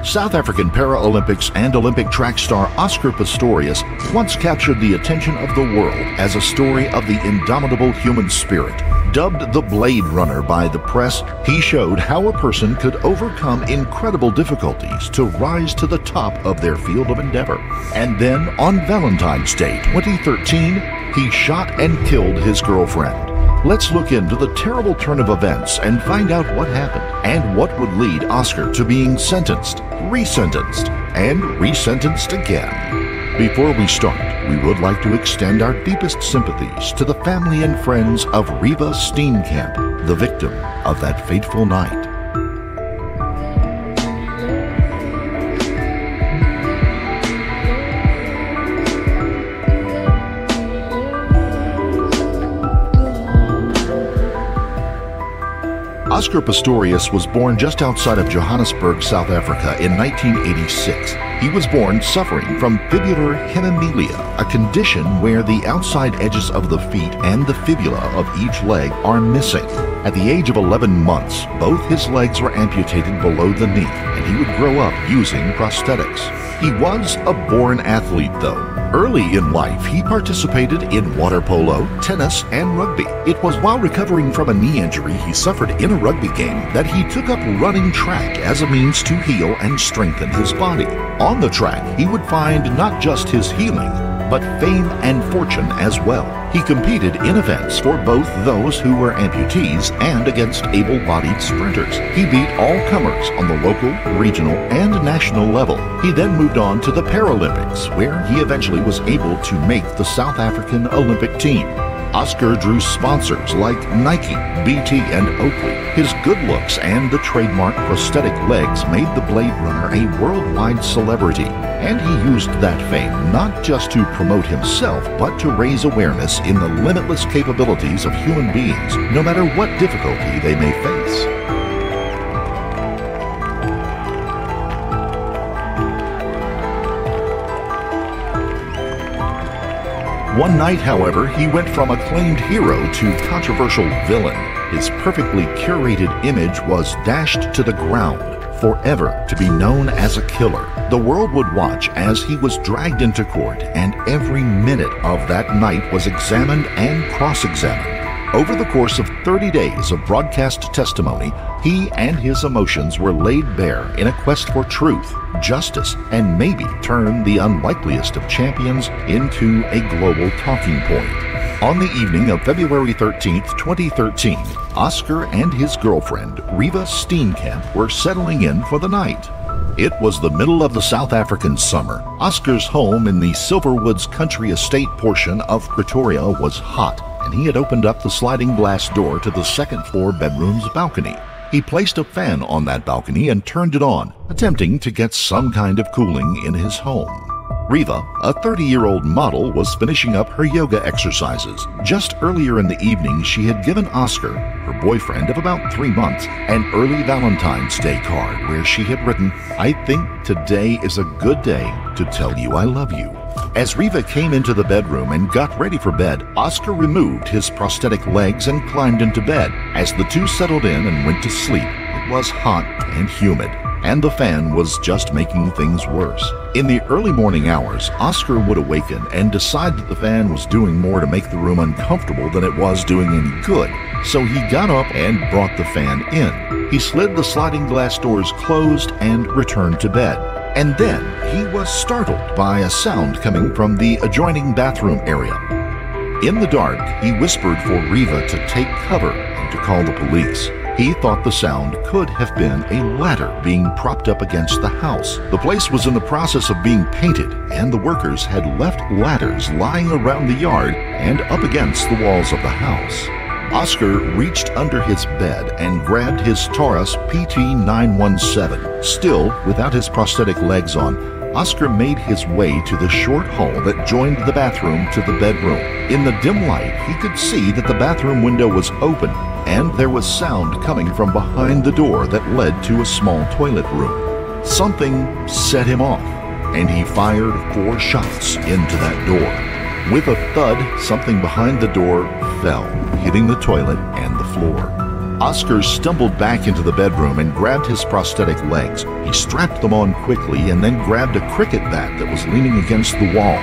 South African Paralympics and Olympic track star Oscar Pistorius once captured the attention of the world as a story of the indomitable human spirit. Dubbed the Blade Runner by the press, he showed how a person could overcome incredible difficulties to rise to the top of their field of endeavor. And then, on Valentine's Day 2013, he shot and killed his girlfriend. Let's look into the terrible turn of events and find out what happened and what would lead Oscar to being sentenced, resentenced, and resentenced again. Before we start, we would like to extend our deepest sympathies to the family and friends of Riva Steenkamp, the victim of that fateful night. Oscar Pistorius was born just outside of Johannesburg, South Africa in 1986. He was born suffering from fibular hemimelia, a condition where the outside edges of the feet and the fibula of each leg are missing. At the age of 11 months, both his legs were amputated below the knee, and he would grow up using prosthetics. He was a born athlete, though. Early in life, he participated in water polo, tennis, and rugby. It was while recovering from a knee injury he suffered in a rugby game that he took up running track as a means to heal and strengthen his body. On the track, he would find not just his healing, but fame and fortune as well. He competed in events for both those who were amputees and against able-bodied sprinters. He beat all comers on the local, regional, and national level. He then moved on to the Paralympics, where he eventually was able to make the South African Olympic team. Oscar drew sponsors like Nike, BT, and Oakley. His good looks and the trademark prosthetic legs made the Blade Runner a worldwide celebrity. And he used that fame not just to promote himself, but to raise awareness in the limitless capabilities of human beings, no matter what difficulty they may face. One night, however, he went from acclaimed hero to controversial villain. His perfectly curated image was dashed to the ground, forever to be known as a killer. The world would watch as he was dragged into court, and every minute of that night was examined and cross-examined. Over the course of 30 days of broadcast testimony, he and his emotions were laid bare in a quest for truth, justice, and maybe turn the unlikeliest of champions into a global talking point. On the evening of February 13, 2013, Oscar and his girlfriend, Riva Steenkamp, were settling in for the night. It was the middle of the South African summer. Oscar's home in the Silverwoods country estate portion of Pretoria was hot, and he had opened up the sliding glass door to the second-floor bedroom's balcony. He placed a fan on that balcony and turned it on, attempting to get some kind of cooling in his home. Riva, a 30-year-old model, was finishing up her yoga exercises. Just earlier in the evening, she had given Oscar, her boyfriend of about 3 months, an early Valentine's Day card where she had written, "I think today is a good day to tell you I love you." As Riva came into the bedroom and got ready for bed, Oscar removed his prosthetic legs and climbed into bed. As the two settled in and went to sleep, it was hot and humid, and the fan was just making things worse. In the early morning hours, Oscar would awaken and decide that the fan was doing more to make the room uncomfortable than it was doing any good. So he got up and brought the fan in. He slid the sliding glass doors closed and returned to bed. And then he was startled by a sound coming from the adjoining bathroom area. In the dark, he whispered for Riva to take cover and to call the police. He thought the sound could have been a ladder being propped up against the house. The place was in the process of being painted, and the workers had left ladders lying around the yard and up against the walls of the house. Oscar reached under his bed and grabbed his Taurus PT-917. Still, without his prosthetic legs on, Oscar made his way to the short hall that joined the bathroom to the bedroom. In the dim light, he could see that the bathroom window was open, and there was sound coming from behind the door that led to a small toilet room. Something set him off, and he fired 4 shots into that door. With a thud, something behind the door fell, hitting the toilet and the floor. Oscar stumbled back into the bedroom and grabbed his prosthetic legs. He strapped them on quickly and then grabbed a cricket bat that was leaning against the wall.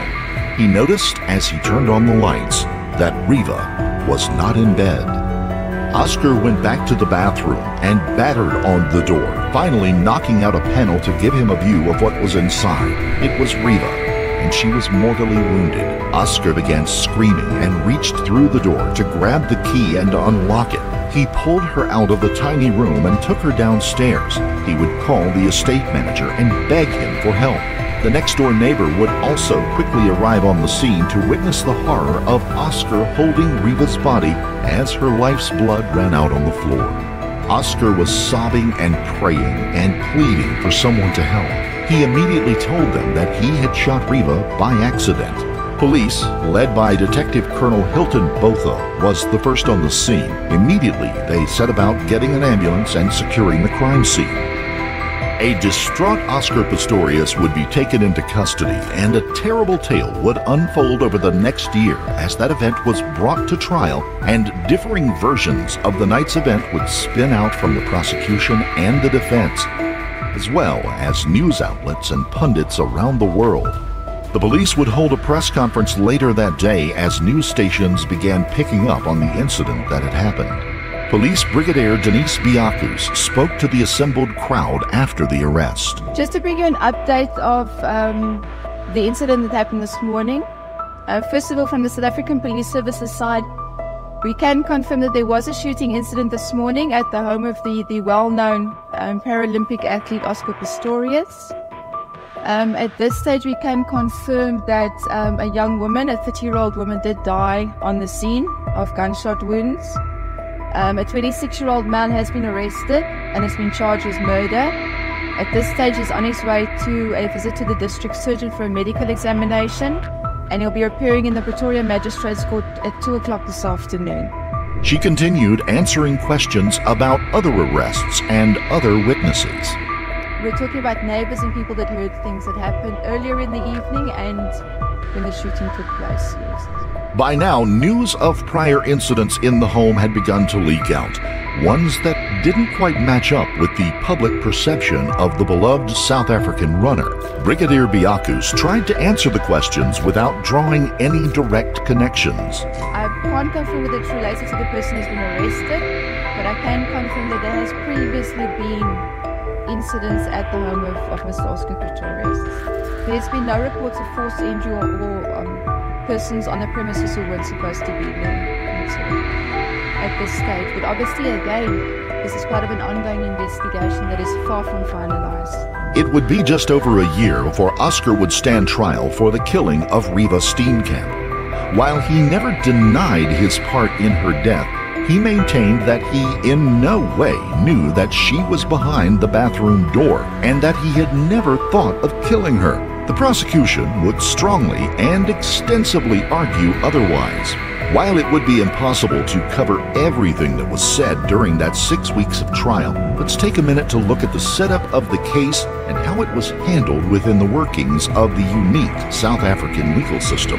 He noticed as he turned on the lights that Riva was not in bed. Oscar went back to the bathroom and battered on the door, finally knocking out a panel to give him a view of what was inside. It was Riva, and she was mortally wounded. Oscar began screaming and reached through the door to grab the key and unlock it. He pulled her out of the tiny room and took her downstairs. He would call the estate manager and beg him for help. The next-door neighbor would also quickly arrive on the scene to witness the horror of Oscar holding Riva's body as her life's blood ran out on the floor. Oscar was sobbing and praying and pleading for someone to help. He immediately told them that he had shot Riva by accident. Police, led by Detective Colonel Hilton Botha, was the first on the scene. Immediately, they set about getting an ambulance and securing the crime scene. A distraught Oscar Pistorius would be taken into custody, and a terrible tale would unfold over the next year as that event was brought to trial, and differing versions of the night's event would spin out from the prosecution and the defense, as well as news outlets and pundits around the world. The police would hold a press conference later that day as news stations began picking up on the incident that had happened. Police Brigadier Denise Biakus spoke to the assembled crowd after the arrest. Just to bring you an update of the incident that happened this morning. First of all, from the South African Police Services side, we can confirm that there was a shooting incident this morning at the home of the well-known Paralympic athlete Oscar Pistorius. At this stage, we can confirm that a young woman, a 30-year-old woman, did die on the scene of gunshot wounds. A 26-year-old man has been arrested and has been charged with murder. At this stage, he's on his way to a visit to the district surgeon for a medical examination, and he'll be appearing in the Pretoria Magistrates Court at 2 o'clock this afternoon. She continued answering questions about other arrests and other witnesses. We're talking about neighbors and people that heard things that happened earlier in the evening and when the shooting took place. Yes. By now, news of prior incidents in the home had begun to leak out, ones that didn't quite match up with the public perception of the beloved South African runner. Brigadier Biakus tried to answer the questions without drawing any direct connections. I can't confirm whether it's related to the person who's been arrested, but I can confirm that there has previously been incidents at the home of Mr. Oscar Pistorius. There's been no reports of forced injury or persons on the premises who weren't supposed to be there at this stage. But obviously, again, this is part of an ongoing investigation that is far from finalized. It would be just over a year before Oscar would stand trial for the killing of Riva Steenkamp. While he never denied his part in her death, he maintained that he in no way knew that she was behind the bathroom door and that he had never thought of killing her. The prosecution would strongly and extensively argue otherwise. While it would be impossible to cover everything that was said during that 6 weeks of trial, let's take a minute to look at the setup of the case and how it was handled within the workings of the unique South African legal system.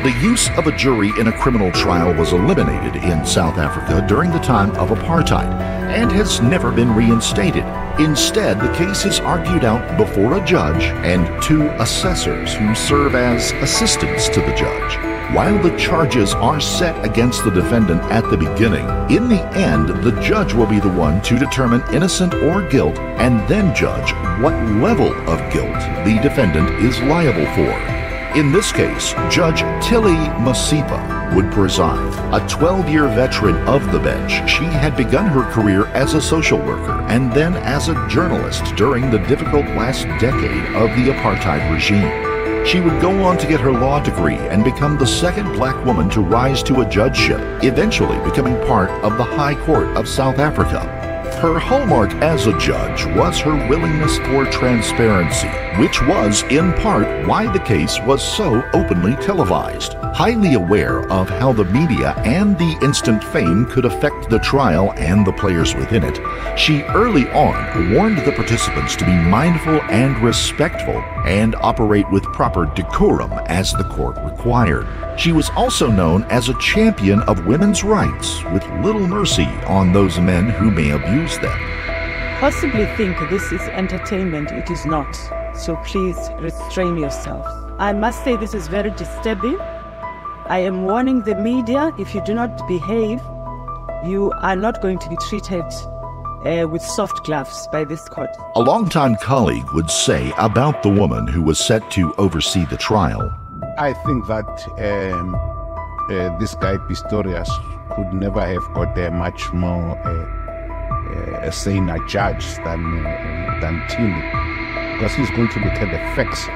The use of a jury in a criminal trial was eliminated in South Africa during the time of apartheid and has never been reinstated. Instead, the case is argued out before a judge and 2 assessors who serve as assistants to the judge. While the charges are set against the defendant at the beginning, in the end, the judge will be the one to determine innocent or guilt and then judge what level of guilt the defendant is liable for. In this case, Judge Tilly Masipa would preside. A 12-year veteran of the bench, she had begun her career as a social worker and then as a journalist during the difficult last decade of the apartheid regime. She would go on to get her law degree and become the second black woman to rise to a judgeship, eventually becoming part of the High Court of South Africa. Her hallmark as a judge was her willingness for transparency, which was, in part, why the case was so openly televised. Highly aware of how the media and the instant fame could affect the trial and the players within it, she early on warned the participants to be mindful and respectful and operate with proper decorum as the court required. She was also known as a champion of women's rights, with little mercy on those men who may abuse them. Possibly think this is entertainment. It is not. So please restrain yourself. I must say this is very disturbing. I am warning the media, if you do not behave, you are not going to be treated with soft gloves by this court. A longtime colleague would say about the woman who was set to oversee the trial. I think that this guy Pistorius could never have got a much more a saner judge than Tim, because he's going to look at the facts,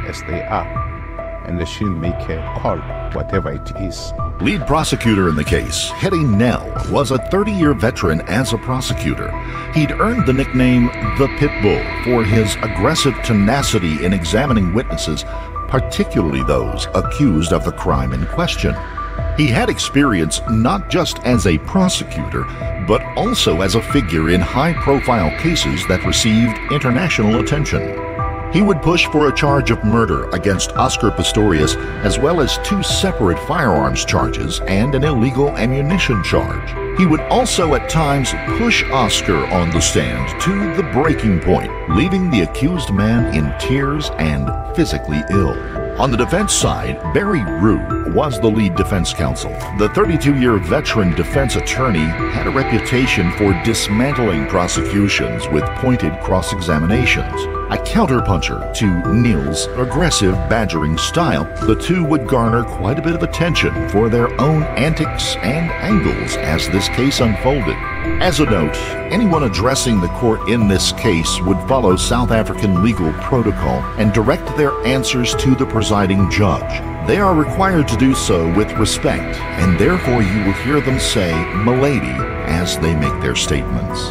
as they are, and she'll make a call, whatever it is. Lead prosecutor in the case, Hetty Nell, was a 30-year veteran as a prosecutor. He'd earned the nickname the Pitbull for his aggressive tenacity in examining witnesses, particularly those accused of the crime in question. He had experience not just as a prosecutor, but also as a figure in high-profile cases that received international attention. He would push for a charge of murder against Oscar Pistorius, as well as 2 separate firearms charges and an illegal ammunition charge. He would also at times push Oscar on the stand to the breaking point, leaving the accused man in tears and physically ill. On the defense side, Barry Rue was the lead defense counsel. The 32-year veteran defense attorney had a reputation for dismantling prosecutions with pointed cross-examinations. A counterpuncher to Neil's aggressive badgering style, the two would garner quite a bit of attention for their own antics and angles as this case unfolded. As a note, anyone addressing the court in this case would follow South African legal protocol and direct their answers to the presiding judge. They are required to do so with respect, and therefore you will hear them say "milady" as they make their statements.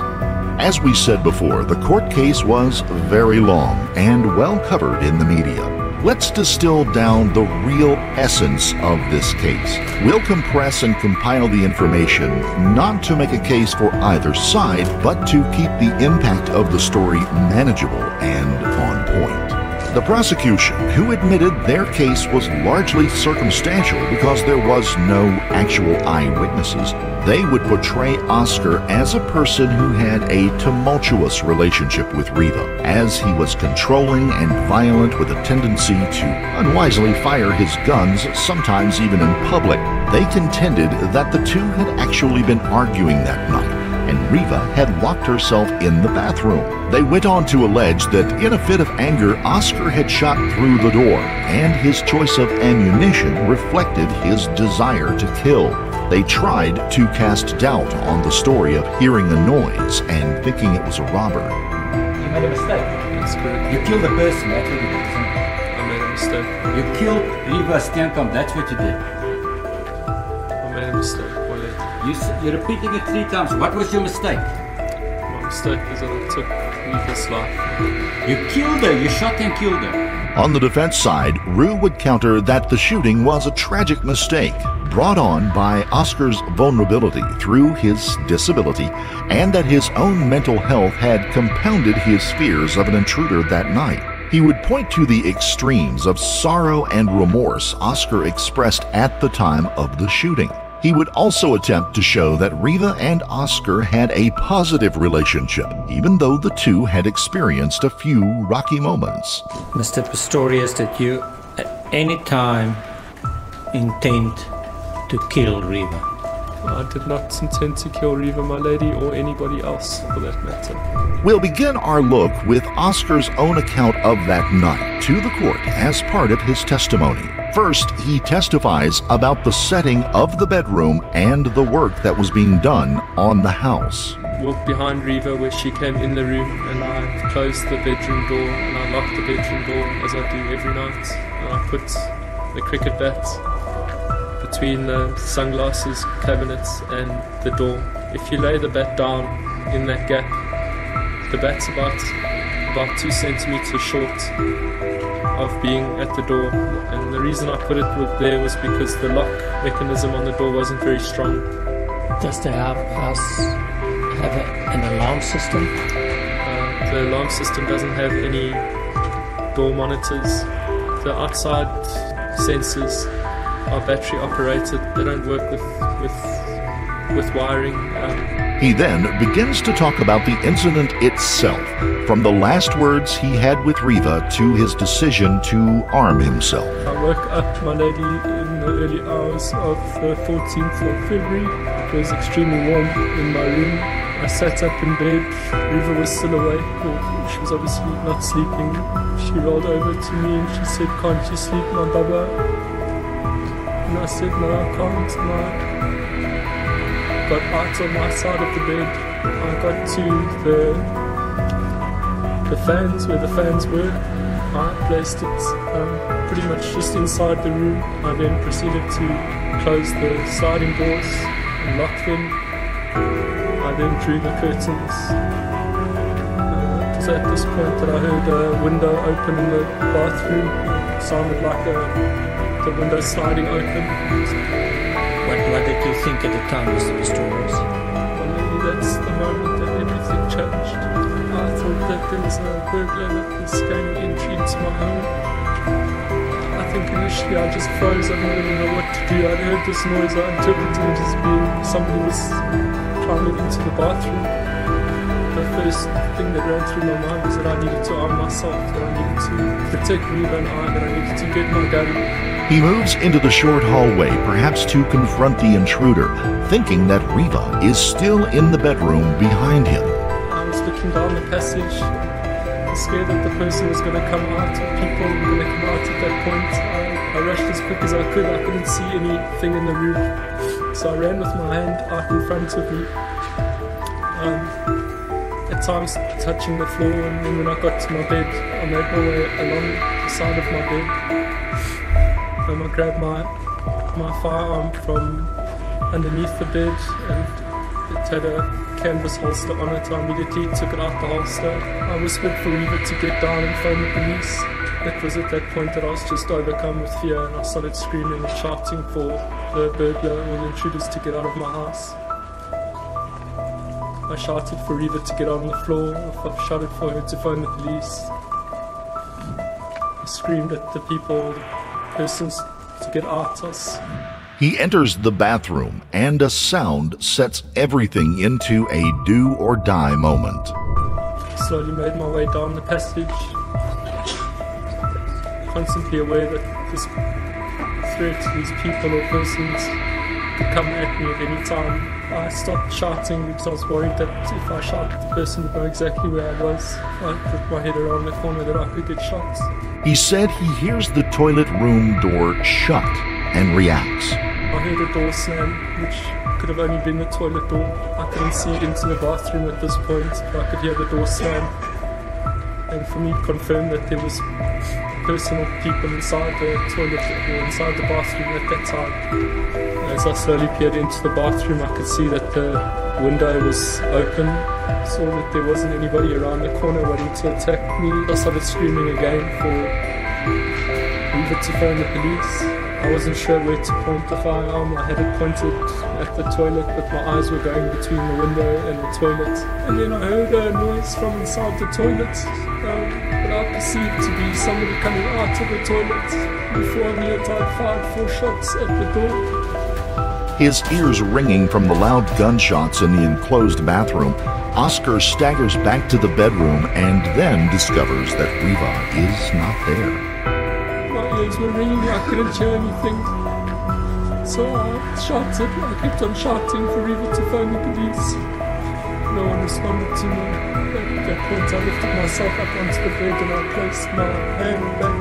As we said before, the court case was very long and well covered in the media. Let's distill down the real essence of this case. We'll compress and compile the information not to make a case for either side, but to keep the impact of the story manageable and on point. The prosecution, who admitted their case was largely circumstantial because there was no actual eyewitnesses, they would portray Oscar as a person who had a tumultuous relationship with Riva, as he was controlling and violent with a tendency to unwisely fire his guns, sometimes even in public. They contended that the two had actually been arguing that night, and Riva had locked herself in the bathroom. They went on to allege that in a fit of anger, Oscar had shot through the door, and his choice of ammunition reflected his desire to kill. They tried to cast doubt on the story of hearing a noise and thinking it was a robber. You made a mistake. That's correct. You killed a person, that's what you did, isn't it? I made a mistake. You killed Riva Steenkamp, that's what you did. I made a mistake. My lady. You're repeating it 3 times. What was your mistake? My mistake was that I took Riva's life. You killed her. You shot and killed her. On the defense side, Rue would counter that the shooting was a tragic mistake brought on by Oscar's vulnerability through his disability, and that his own mental health had compounded his fears of an intruder that night. He would point to the extremes of sorrow and remorse Oscar expressed at the time of the shooting. He would also attempt to show that Riva and Oscar had a positive relationship, even though the two had experienced a few rocky moments. Mr. Pistorius, did you at any time intend to kill Riva? I did not intend to kill Riva, my lady, or anybody else for that matter. We'll begin our look with Oscar's own account of that night to the court as part of his testimony. First, he testifies about the setting of the bedroom and the work that was being done on the house. Walked behind Riva where she came in the room, and I closed the bedroom door and I locked the bedroom door as I do every night. And I put the cricket bat between the sunglasses cabinets and the door. If you lay the bat down in that gap, the bat's about 2 centimeters short of being at the door, and the reason I put it there was because the lock mechanism on the door wasn't very strong. Does the house have an alarm system? The alarm system doesn't have any door monitors. The outside sensors are battery operated. They don't work with wiring. He then begins to talk about the incident itself, from the last words he had with Riva to his decision to arm himself. I woke up, my lady, in the early hours of the 14th of February. It was extremely warm in my room. I sat up in bed. Riva was still awake, or she was obviously not sleeping. She rolled over to me and she said, "Can't you sleep, my baba?" And I said, "No, I can't." And I got out on my side of the bed. I got to the fans, where the fans were. I placed it pretty much just inside the room. I then proceeded to close the sliding doors and lock them. I then drew the curtains. It was at this point that I heard a window open in the bathroom. It sounded like the window sliding open. What did you think at the time, Mr. Pistorius? Well, maybe that's the moment that everything changed. I thought that there was a burglar that was gaining entry into my home. I think initially I just froze. I didn't really know what to do. I'd heard this noise. I interpreted it as being somebody was climbing into the bathroom. The first thing that ran through my mind was that I needed to arm myself, that I needed to protect Riva and I, that I needed to get my gun. He moves into the short hallway, perhaps to confront the intruder, thinking that Riva is still in the bedroom behind him. I was looking down the passage, scared that the person was going to come out, or people were going to come out at that point. I rushed as quick as I could. I couldn't see anything in the room, so I ran with my hand out in front of me, at times touching the floor, and then when I got to my bed, I made my way along the side of my bed. I grabbed my firearm from underneath the bed, and it had a canvas holster on it. I immediately took it out the holster. I whispered for Riva to get down and phone the police. It was at that point that I was just overcome with fear, and I started screaming and shouting for the burglar or the intruders to get out of my house. I shouted for Riva to get on the floor. I shouted for her to phone the police. I screamed at the people, persons, to get out us. He enters the bathroom, and a sound sets everything into a do-or-die moment. Slowly made my way down the passage, constantly aware that this threat, these people or persons could come at me at any time. I stopped shouting because I was worried that if I shouted, the person would know exactly where I was. I put my head around the corner that I could get shot. He said he hears the toilet room door shut and reacts. I heard a door slam, which could have only been the toilet door. I couldn't see into the bathroom at this point, but I could hear the door slam. And for me to confirm that there was personal people inside the toilet or inside the bathroom at that time. As I slowly peered into the bathroom, I could see that the window was open. I saw that there wasn't anybody around the corner waiting to attack me. I started screaming again for Riva to phone the police. I wasn't sure where to point the firearm. I had it pointed at the toilet, but my eyes were going between the window and the toilet. And then I heard a noise from inside the toilet, but I perceived to be somebody coming out of the toilet. Before I knew it, I'd fired 4 shots at the door. His ears ringing from the loud gunshots in the enclosed bathroom, Oscar staggers back to the bedroom and then discovers that Riva is not there. My ears were ringing, I couldn't hear anything. So I shouted, I kept on shouting for Riva to phone the police. No one responded to me. At that point I lifted myself up onto the bed and I placed my hand back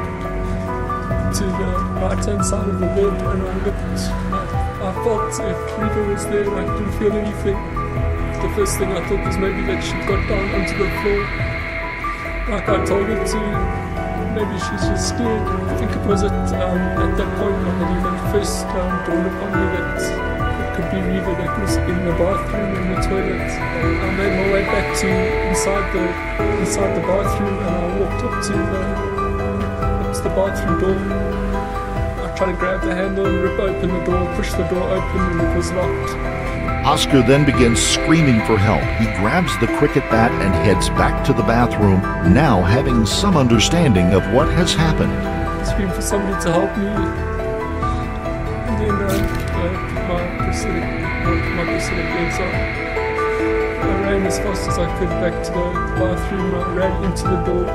to the right hand side of the bed and I looked. I felt if Riva was there and I couldn't feel anything. The first thing I thought was maybe that she got down onto the floor. Like I told her to, maybe she's just scared. I think it was at that point that even first dawned upon me that it could be Riva that was in the bathroom, in the toilet. I made my way back to inside the bathroom and I walked up to the bathroom door. I tried to grab the handle and rip open the door, push the door open, and it was locked. Oscar then begins screaming for help. He grabs the cricket bat and heads back to the bathroom, now having some understanding of what has happened. I screamed for somebody to help me. my prosthetic legs on. I ran as fast as I could back to the bathroom. I ran into the door.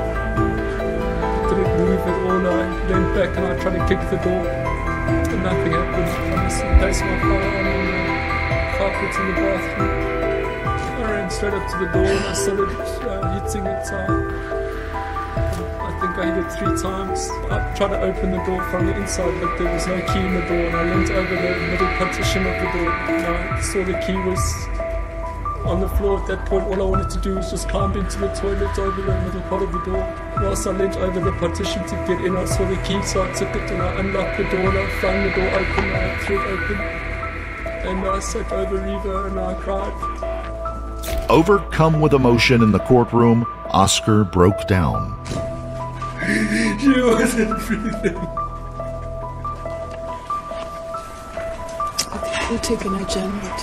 Didn't move at all. I leaned back and I tried to kick the door. And nothing happened. I just placed my firearm on the carpet in the bathroom. I ran straight up to the door and I started hitting it. I think I hit it 3 times. I tried to open the door from the inside, but there was no key in the door, and I leant over the middle partition of the door, and I saw the key was on the floor. At that point, all I wanted to do was just climb into the toilet over the middle part of the door. Whilst I leant over the partition to get in, I saw the key, so I took it and I unlocked the door, and I flung the door open, and I threw it open, and I sat over Reva and I cried. Overcome with emotion in the courtroom, Oscar broke down. She wasn't breathing. Okay, we'll take an adjournment.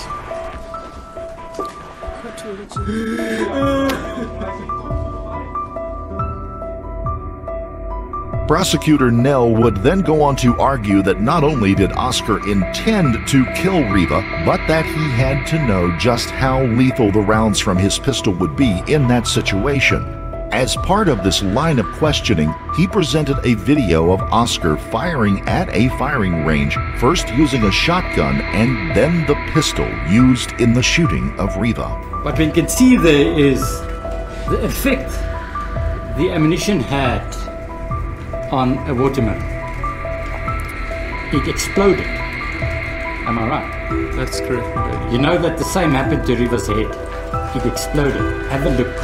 Prosecutor Nell would then go on to argue that not only did Oscar intend to kill Reva, but that he had to know just how lethal the rounds from his pistol would be in that situation. As part of this line of questioning, he presented a video of Oscar firing at a firing range, first using a shotgun and then the pistol used in the shooting of Reva. What we can see there is the effect the ammunition had on a watermelon. It exploded. Am I right? That's correct. You know that the same happened to Reva's head. It exploded. Have a look.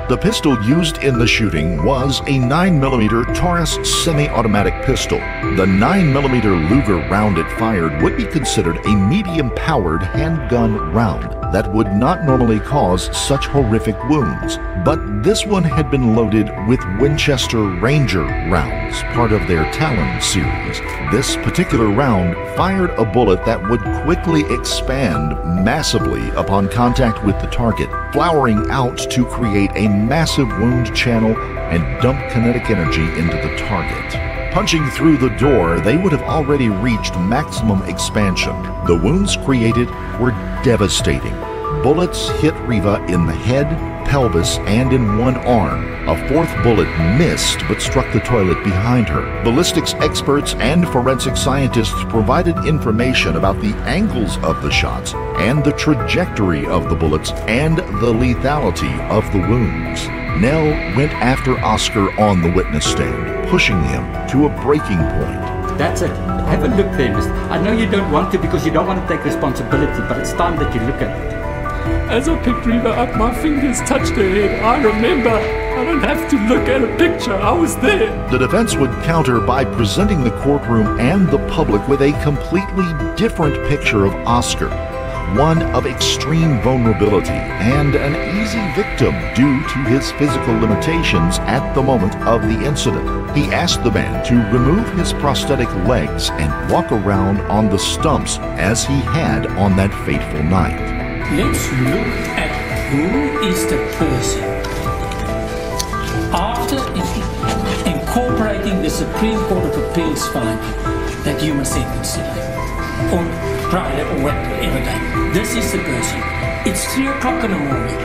The pistol used in the shooting was a 9mm Taurus semi-automatic pistol. The 9mm Luger round it fired would be considered a medium-powered handgun round that would not normally cause such horrific wounds. But this one had been loaded with Winchester Ranger rounds, part of their Talon series. This particular round fired a bullet that would quickly expand massively upon contact with the target, flowering out to create a massive wound channel and dump kinetic energy into the target. Punching through the door, they would have already reached maximum expansion. The wounds created were devastating. Bullets hit Reva in the head, pelvis, and in one arm. A 4th bullet missed but struck the toilet behind her. Ballistics experts and forensic scientists provided information about the angles of the shots and the trajectory of the bullets and the lethality of the wounds. Nell went after Oscar on the witness stand, pushing him to a breaking point. That's it. Have a look there, mister. I know you don't want to because you don't want to take responsibility, but it's time that you look at it. As I picked Reva up, my fingers touched her head. I remember. I don't have to look at a picture. I was there. The defense would counter by presenting the courtroom and the public with a completely different picture of Oscar. One of extreme vulnerability and an easy victim due to his physical limitations at the moment of the incident. He asked the man to remove his prosthetic legs and walk around on the stumps as he had on that fateful night. Let's look at who is the person. After incorporating the Supreme Court of Appeals finding that you must sentence today, or Friday, or whatever day, this is the person. It's 3 o'clock in the morning.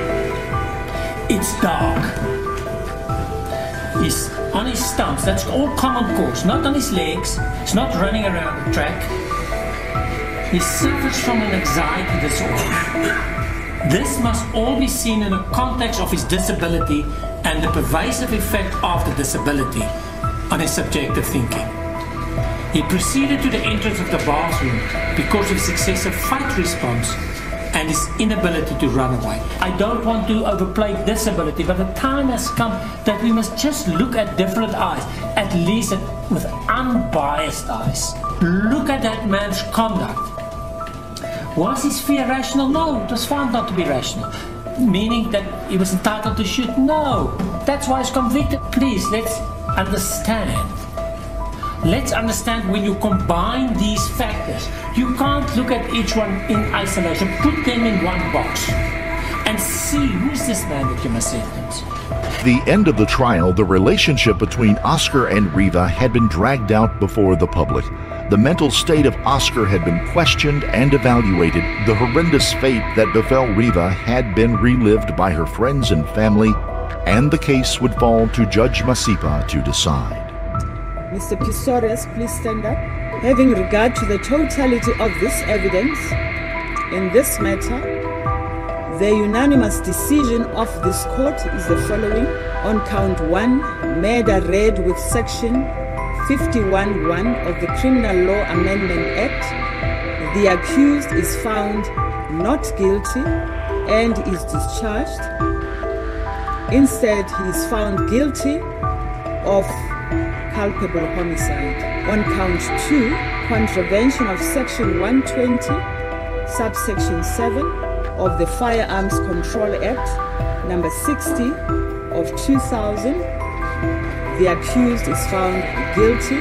It's dark. He's on his stumps. That's all common cause. Not on his legs. He's not running around the track. He suffers from an anxiety disorder. This must all be seen in the context of his disability and the pervasive effect of the disability on his subjective thinking. He proceeded to the entrance of the bathroom because of his excessive fight response and his inability to run away. I don't want to overplay disability, but the time has come that we must just look at different eyes, at least with unbiased eyes. Look at that man's conduct. Was his fear rational? No, it was found not to be rational. Meaning that he was entitled to shoot? No. That's why he's convicted. Please, let's understand. Let's understand when you combine these factors. You can't look at each one in isolation. Put them in one box and see who's this man that you must sentence. The end of the trial, the relationship between Oscar and Reva had been dragged out before the public. The mental state of Oscar had been questioned and evaluated. The horrendous fate that befell Riva had been relived by her friends and family, and the case would fall to Judge Masipa to decide. Mr. Pistorius, please stand up. Having regard to the totality of this evidence in this matter, the unanimous decision of this court is the following. On count 1, murder read with section 51(1) of the Criminal Law Amendment Act, the accused is found not guilty and is discharged. Instead, he is found guilty of culpable homicide. On count 2, contravention of section 120, subsection 7 of the Firearms Control Act, number 60 of 2000, the accused is found guilty.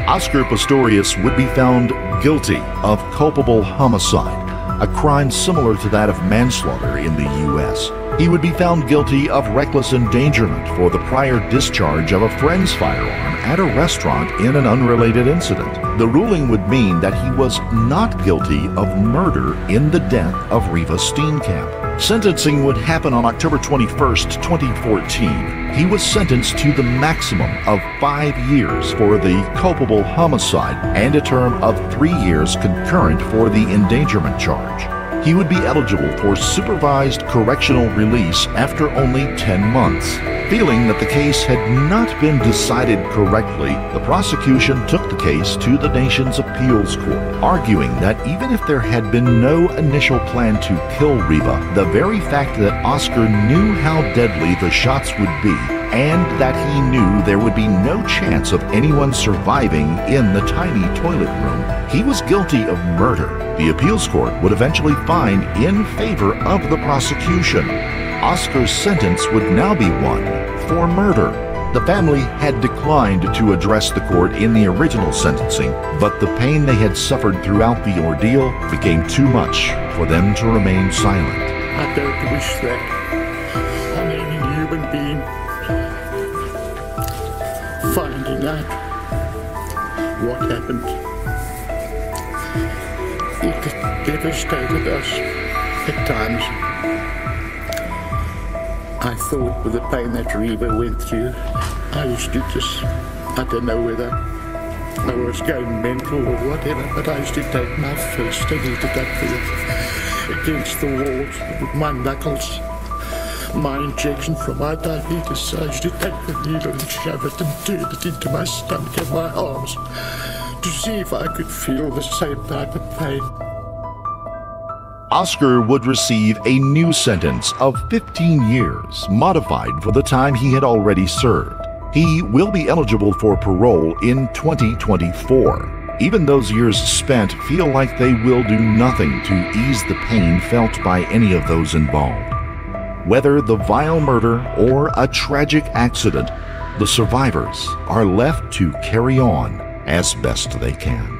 Oscar Pistorius would be found guilty of culpable homicide, a crime similar to that of manslaughter in the U.S. He would be found guilty of reckless endangerment for the prior discharge of a friend's firearm at a restaurant in an unrelated incident. The ruling would mean that he was not guilty of murder in the death of Riva Steenkamp. Sentencing would happen on October 21st, 2014. He was sentenced to the maximum of 5 years for the culpable homicide and a term of 3 years concurrent for the endangerment charge. He would be eligible for supervised correctional release after only 10 months. Feeling that the case had not been decided correctly, the prosecution took the case to the nation's appeals court, arguing that even if there had been no initial plan to kill Riva, the very fact that Oscar knew how deadly the shots would be and that he knew there would be no chance of anyone surviving in the tiny toilet room, he was guilty of murder. The appeals court would eventually find in favor of the prosecution. Oscar's sentence would now be one for murder. The family had declined to address the court in the original sentencing, but the pain they had suffered throughout the ordeal became too much for them to remain silent. I don't wish that on any human being. Finding out what happened, it devastated us at times. I thought with the pain that Riva went through, I used to just, I don't know whether I was going mental or whatever, but I used to take my fist and hit it up against the walls with my knuckles. My injection from my diabetes, I used to take the needle and shove it and turn it into my stomach and my arms to see if I could feel the same type of pain. Oscar would receive a new sentence of 15 years, modified for the time he had already served. He will be eligible for parole in 2024. Even those years spent feel like they will do nothing to ease the pain felt by any of those involved. Whether the vile murder or a tragic accident, the survivors are left to carry on as best they can.